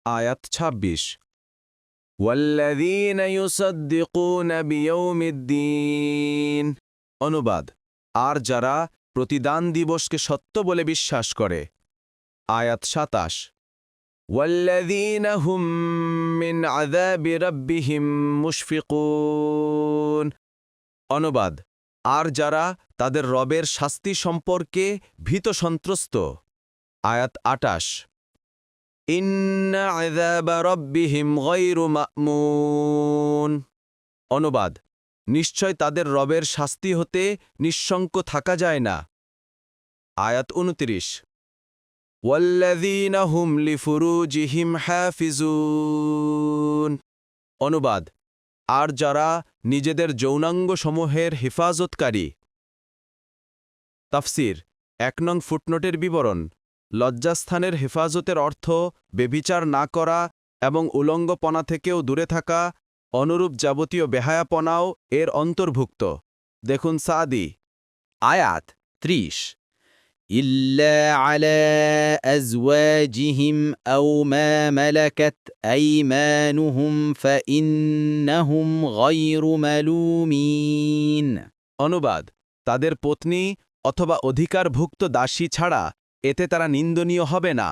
আয়াত ২৬ ওয়াল্লাযীনা ইউসাদ্দিকুনা বিয়াউমিদ্দিন। অনুবাদ, আর যারা প্রতিদান দিবসকে সত্য বলে বিশ্বাস করে। আয়াত ২৭ ওয়াল্লাযীনা হুম মিন আযাবি রাব্বিহিম মুশফিকুন। অনুবাদ, আর যারা তাদের রবের শাস্তি সম্পর্কে ভীত সন্ত্রস্ত। আয়াত ২৮ ইন্না আযাবা রাব্বিহিম গায়রু মা'মুন। অনুবাদ, নিশ্চয় তাদের রবের শাস্তি হতে নিঃশঙ্ক থাকা যায় না। আয়াত ২৯ ওয়াল্লাযীনা হুম লিফুরুজিহিম হাফিজুন। অনুবাদ, আর যারা নিজেদের যৌনাঙ্গসমূহের হেফাজতকারী। তাফসির ১ নং ফুটনোটের বিবরণ। লজ্জাস্থানের হেফাজতের অর্থ বেভিচার না করা এবং উলঙ্গপনা থেকেও দূরে থাকা, অনুরূপ যাবতীয় বেহায়াপনাও এর অন্তর্ভুক্ত। দেখুন সাদি। আয়াত ৩০ ইল্লা আলা আজওয়াজিহিম আও মা মালাকাত আইমানুহুম ফাইন্নাহুম গায়রু মালুমিন। অনুবাদ, তাদের পত্নী অথবা অধিকারভুক্ত দাসী ছাড়া এতে তারা নিন্দনীয় হবে না।